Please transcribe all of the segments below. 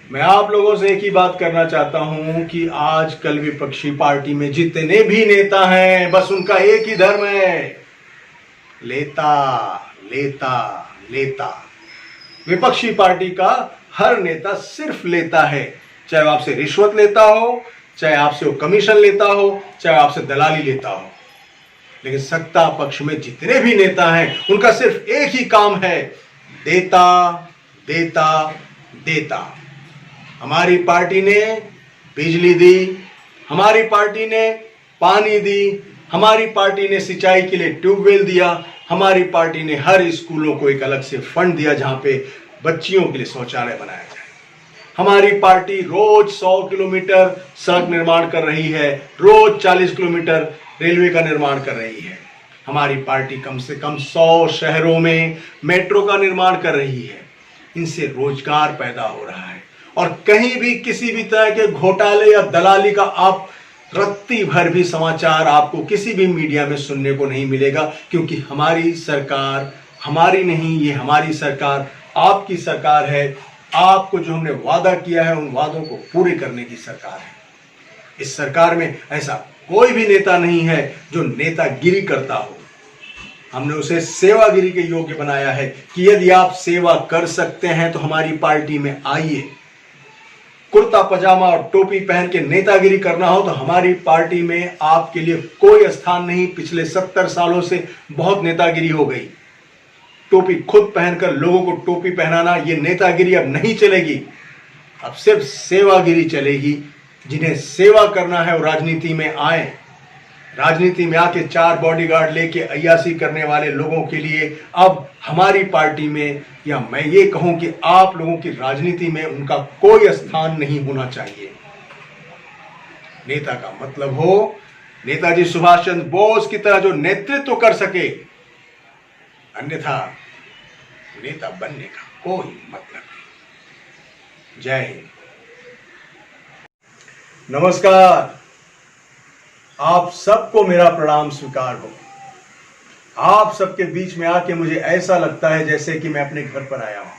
मैं आप लोगों से एक ही बात करना चाहता हूं कि आजकल विपक्षी पार्टी में जितने भी नेता हैं बस उनका एक ही धर्म है, लेता लेता लेता। विपक्षी पार्टी का हर नेता सिर्फ लेता है, चाहे वो आपसे रिश्वत लेता हो, चाहे आपसे वो कमीशन लेता हो, चाहे आपसे दलाली लेता हो। लेकिन सत्ता पक्ष में जितने भी नेता हैं उनका सिर्फ एक ही काम है, देता देता देता। हमारी पार्टी ने बिजली दी, हमारी पार्टी ने पानी दी, हमारी पार्टी ने सिंचाई के लिए ट्यूबवेल दिया, हमारी पार्टी ने हर स्कूलों को एक अलग से फंड दिया जहां पे बच्चियों के लिए शौचालय बनाया जाए। हमारी पार्टी रोज 100 किलोमीटर सड़क निर्माण कर रही है, रोज 40 किलोमीटर रेलवे का निर्माण कर रही है। हमारी पार्टी कम से कम 100 शहरों में मेट्रो का निर्माण कर रही है। इनसे रोजगार पैदा हो रहा है और कहीं भी किसी भी तरह के घोटाले या दलाली का आप रत्ती भर भी समाचार आपको किसी भी मीडिया में सुनने को नहीं मिलेगा, क्योंकि हमारी सरकार हमारी नहीं, ये हमारी सरकार आपकी सरकार है। आपको जो हमने वादा किया है उन वादों को पूरे करने की सरकार है। इस सरकार में ऐसा कोई भी नेता नहीं है जो नेतागिरी करता हो। हमने उसे सेवागिरी के योग्य बनाया है कि यदि आप सेवा कर सकते हैं तो हमारी पार्टी में आइए। कुर्ता पजामा और टोपी पहन के नेतागिरी करना हो तो हमारी पार्टी में आपके लिए कोई स्थान नहीं। पिछले 70 सालों से बहुत नेतागिरी हो गई। टोपी खुद पहनकर लोगों को टोपी पहनाना, ये नेतागिरी अब नहीं चलेगी। अब सिर्फ सेवागिरी चलेगी। जिन्हें सेवा करना है वो राजनीति में आए। राजनीति में आके 4 बॉडीगार्ड लेके अय्यासी करने वाले लोगों के लिए अब हमारी पार्टी में, या मैं ये कहूं कि आप लोगों की राजनीति में उनका कोई स्थान नहीं होना चाहिए। नेता का मतलब हो नेताजी सुभाष चंद्र बोस की तरह जो नेतृत्व कर सके, अन्यथा नेता बनने का कोई मतलब नहीं। जय हिंद। नमस्कार। आप सबको मेरा प्रणाम स्वीकार हो। आप सबके बीच में आके मुझे ऐसा लगता है जैसे कि मैं अपने घर पर आया हूं।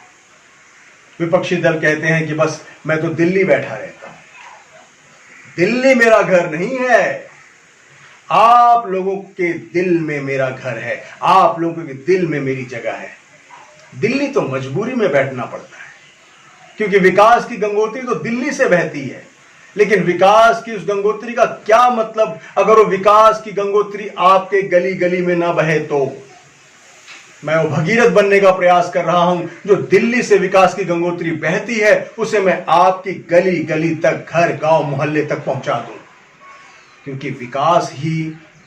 विपक्षी दल कहते हैं कि बस मैं तो दिल्ली बैठा रहता हूं। दिल्ली मेरा घर नहीं है, आप लोगों के दिल में मेरा घर है। आप लोगों के दिल में मेरी जगह है। दिल्ली तो मजबूरी में बैठना पड़ता है, क्योंकि विकास की गंगोत्री तो दिल्ली से बहती है। लेकिन विकास की उस गंगोत्री का क्या मतलब अगर वो विकास की गंगोत्री आपके गली गली में ना बहे तो? मैं वो भगीरथ बनने का प्रयास कर रहा हूं जो दिल्ली से विकास की गंगोत्री बहती है उसे मैं आपकी गली गली तक, घर गांव मोहल्ले तक पहुंचा दूं। क्योंकि विकास ही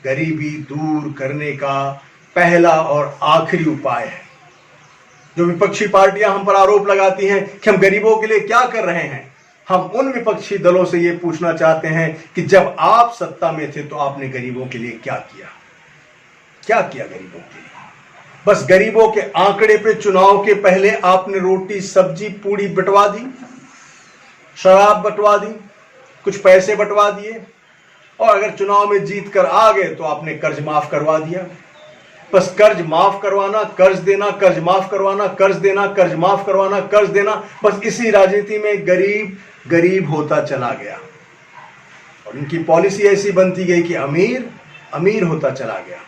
गरीबी दूर करने का पहला और आखिरी उपाय है। जो विपक्षी पार्टियां हम पर आरोप लगाती हैं कि हम गरीबों के लिए क्या कर रहे हैं, हम उन विपक्षी दलों से यह पूछना चाहते हैं कि जब आप सत्ता में थे तो आपने गरीबों के लिए क्या किया? क्या किया गरीबों के लिए? बस गरीबों के आंकड़े पे चुनाव के पहले आपने रोटी सब्जी पूड़ी बंटवा दी, शराब बंटवा दी, कुछ पैसे बंटवा दिए, और अगर चुनाव में जीत कर आ गए तो आपने कर्ज माफ करवा दिया। बस कर्ज माफ करवाना, कर्ज देना, कर्ज माफ करवाना, कर्ज देना, कर्ज माफ करवाना, कर्ज देना। बस इसी राजनीति में गरीब गरीब होता चला गया और इनकी पॉलिसी ऐसी बनती गई कि अमीर अमीर होता चला गया।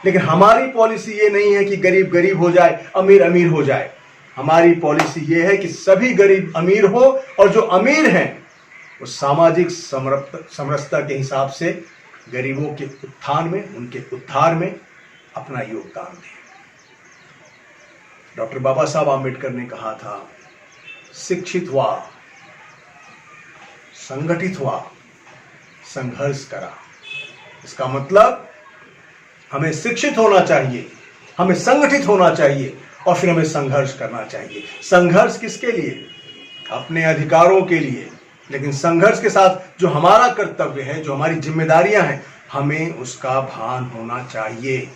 लेकिन हमारी पॉलिसी ये नहीं है कि गरीब गरीब हो जाए, अमीर अमीर हो जाए। हमारी पॉलिसी ये है कि सभी गरीब अमीर हो और जो अमीर हैं वो सामाजिक समरसता के हिसाब से गरीबों के उत्थान में, उनके उद्धार में अपना योगदान दें। डॉक्टर बाबा साहब आम्बेडकर ने कहा था, शिक्षित हुआ, संगठित हुआ, संघर्ष करा। इसका मतलब हमें शिक्षित होना चाहिए, हमें संगठित होना चाहिए और फिर हमें संघर्ष करना चाहिए। संघर्ष किसके लिए? अपने अधिकारों के लिए। लेकिन संघर्ष के साथ जो हमारा कर्तव्य है, जो हमारी जिम्मेदारियां हैं, हमें उसका भान होना चाहिए।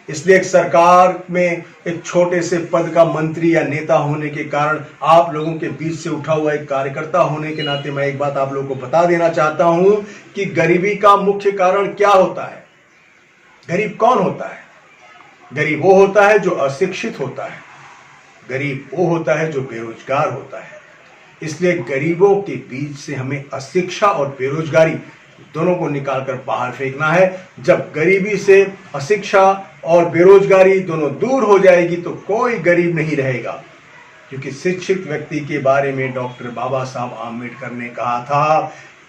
इसलिए एक सरकार में एक छोटे से पद का मंत्री या नेता होने के कारण, आप लोगों के बीच से उठा हुआ एक कार्यकर्ता होने के नाते मैं एक बात आप लोगों को बता देना चाहता हूं कि गरीबी का मुख्य कारण क्या होता है। गरीब कौन होता है? गरीब वो होता है जो अशिक्षित होता है। गरीब वो होता है जो बेरोजगार होता है। इसलिए गरीबों के बीच से हमें अशिक्षा और बेरोजगारी दोनों को निकालकर बाहर फेंकना है। जब गरीबी से अशिक्षा और बेरोजगारी दोनों दूर हो जाएगी तो कोई गरीब नहीं रहेगा, क्योंकि शिक्षित व्यक्ति के बारे में डॉक्टर बाबा साहब आम्बेडकर ने कहा था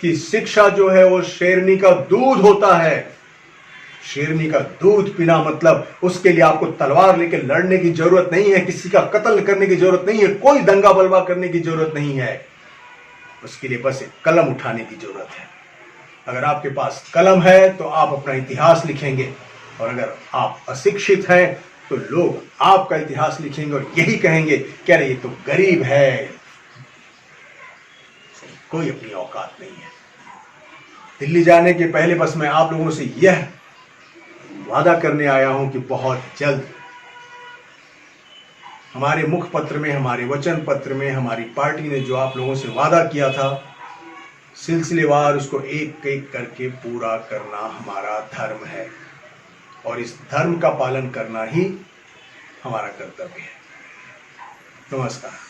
कि शिक्षा जो है वो शेरनी का दूध होता है। शेरनी का दूध पीना मतलब उसके लिए आपको तलवार लेकर लड़ने की जरूरत नहीं है, किसी का कत्ल करने की जरूरत नहीं है, कोई दंगा बलवा करने की जरूरत नहीं है। उसके लिए बस एक कलम उठाने की जरूरत है। अगर आपके पास कलम है तो आप अपना इतिहास लिखेंगे, और अगर आप अशिक्षित हैं तो लोग आपका इतिहास लिखेंगे और यही कहेंगे कि अरे ये तो गरीब है, कोई अपनी औकात नहीं है। दिल्ली जाने के पहले बस मैं आप लोगों से यह वादा करने आया हूं कि बहुत जल्द हमारे मुखपत्र में, हमारे वचन पत्र में हमारी पार्टी ने जो आप लोगों से वादा किया था, सिलसिलेवार उसको एक एक करके पूरा करना हमारा धर्म है, और इस धर्म का पालन करना ही हमारा कर्तव्य है। नमस्कार।